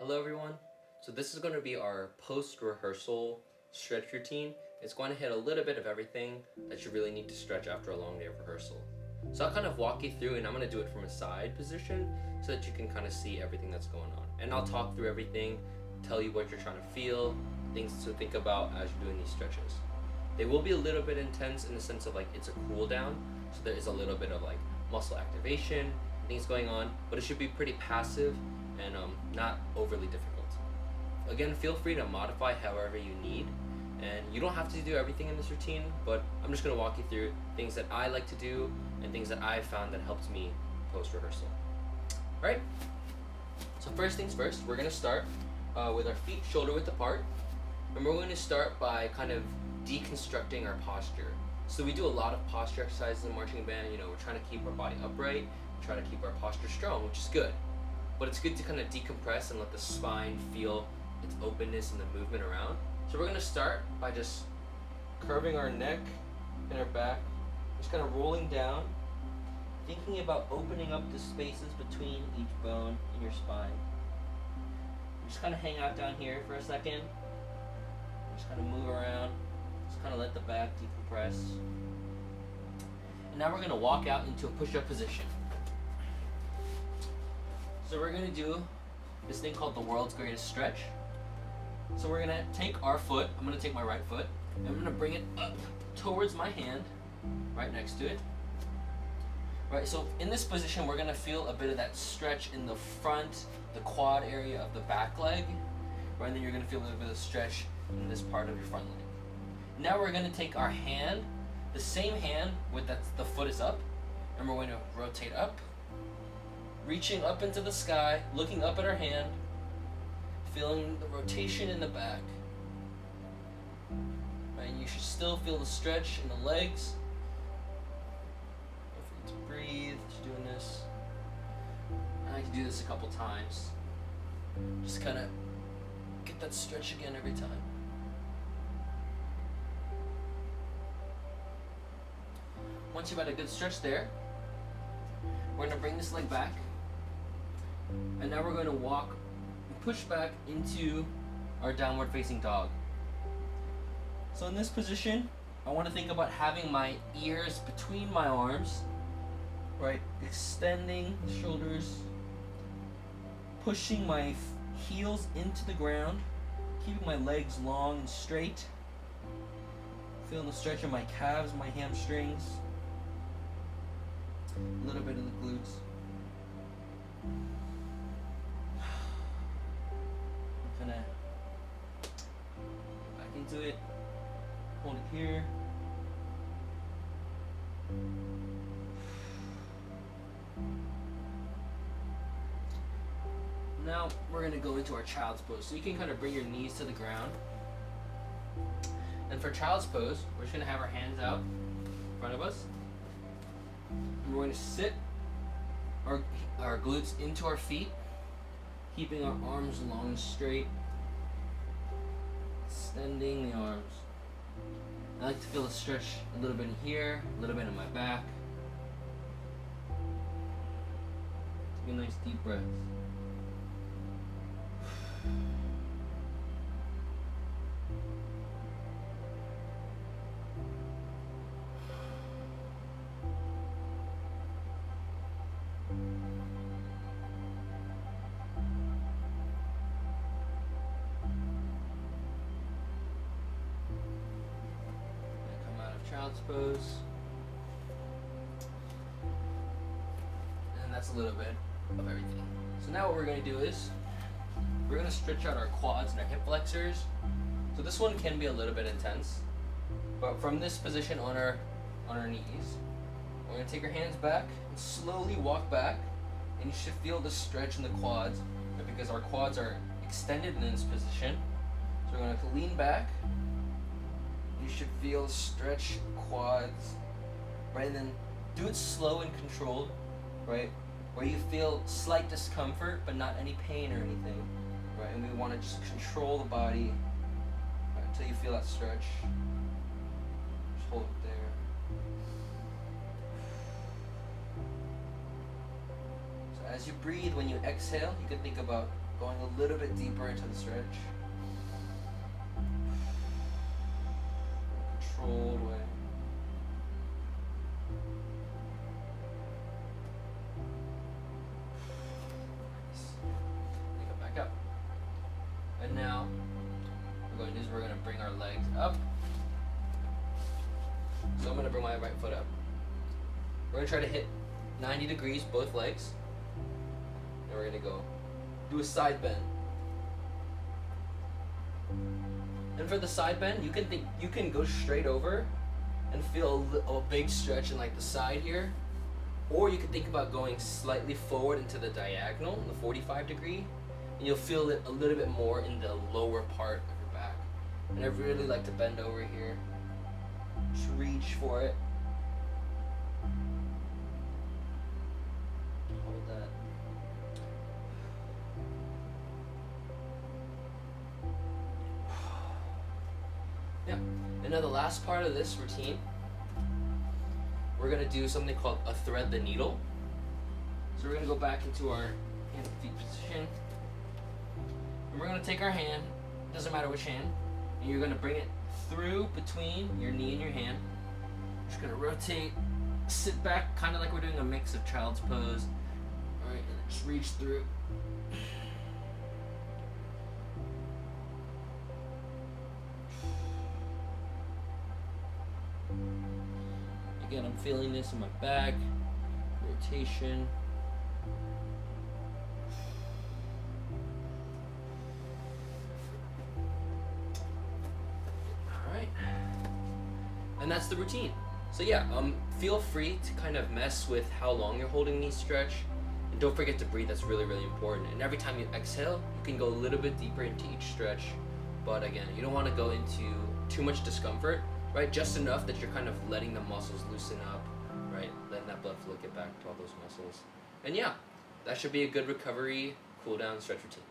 Hello everyone. So this is going to be our post-rehearsal stretch routine. It's going to hit a little bit of everything that you really need to stretch after a long day of rehearsal. So I'll kind of walk you through, and I'm going to do it from a side position so that you can kind of see everything that's going on. And I'll talk through everything, tell you what you're trying to feel, things to think about as you're doing these stretches. They will be a little bit intense in the sense of like it's a cool down, so there is a little bit of like muscle activation, things going on, but it should be pretty passive and not overly difficult. Again, feel free to modify however you need, and you don't have to do everything in this routine, but I'm just going to walk you through things that I like to do and things that I've found that helps me post-rehearsal. Right? So first things first, we're going to start with our feet shoulder width apart, and we're going to start by kind of deconstructing our posture. So we do a lot of posture exercises in marching band. We're trying to keep our body upright, trying to keep our posture strong, which is good. But it's good to kind of decompress and let the spine feel its openness and the movement around. So we're going to start by just curving our neck and our back, just kind of rolling down, thinking about opening up the spaces between each bone in your spine. Just kind of hang out down here for a second, just kind of move around, just kind of let the back decompress. And now we're going to walk out into a push-up position. So we're going to do this thing called the world's greatest stretch. So we're going to take our foot, I'm going to take my right foot, and I'm going to bring it up towards my hand, right next to it. Right, so in this position, we're going to feel a bit of that stretch in the front, the quad area of the back leg. Right, and then you're going to feel a little bit of stretch in this part of your front leg. Now we're going to take our hand, the same hand with that the foot is up, and we're going to rotate up, reaching up into the sky, looking up at our hand, feeling the rotation in the back. Right, and you should still feel the stretch in the legs. Don't forget to breathe as you're doing this. I like to do this a couple times. Just kind of get that stretch again every time. Once you've had a good stretch there, we're going to bring this leg back. And now we're going to walk and push back into our downward facing dog. So in this position, I want to think about having my ears between my arms, right? Extending the shoulders, pushing my heels into the ground, keeping my legs long and straight, feeling the stretch of my calves, my hamstrings, a little bit of the glutes. Kind of back into it, hold it here. Now we're going to go into our child's pose. So you can kind of bring your knees to the ground. And for child's pose, we're just going to have our hands out in front of us. And we're going to sit our glutes into our feet, keeping our arms long and straight, extending the arms. I like to feel a stretch a little bit in here, a little bit in my back. Take a nice deep breath. Child's pose, and that's a little bit of everything. So now what we're going to do is we're going to stretch out our quads and our hip flexors. So this one can be a little bit intense, but from this position on our knees, we're going to take our hands back and slowly walk back, and you should feel the stretch in the quads, right? Because our quads are extended in this position. So we're going to lean back. You should feel stretch quads, right? And then do it slow and controlled, right? Where you feel slight discomfort, but not any pain or anything, right? And we want to just control the body, right, until you feel that stretch. Just hold it there. So as you breathe, when you exhale, you can think about Going a little bit deeper into the stretch. Controlled way. Nice. Then come back up. And now we're going to do is we're going to bring our legs up. So I'm going to bring my right foot up. We're going to try to hit 90 degrees both legs. And we're going to go do a side bend. And for the side bend, you can go straight over and feel a big stretch in like the side here, or you can think about going slightly forward into the diagonal, in the 45 degree, and you'll feel it a little bit more in the lower part of your back. And I really like to bend over here. Just reach for it. Hold that. Yeah. And now the last part of this routine, we're gonna do something called a thread the needle. So we're gonna go back into our hand and feet position. And we're gonna take our hand, doesn't matter which hand, and you're gonna bring it through between your knee and your hand. Just gonna rotate, sit back, kind of like we're doing a mix of child's pose. All right, and just reach through. Again, I'm feeling this in my back, rotation. All right, and that's the routine. So yeah, feel free to kind of mess with how long you're holding these stretch, and don't forget to breathe. That's really, really important. And every time you exhale, you can go a little bit deeper into each stretch. But again, you don't want to go into too much discomfort. Right, just enough that you're kind of letting the muscles loosen up, right? Letting that blood flow get back to all those muscles. And yeah, that should be a good recovery, cool down stretch routine.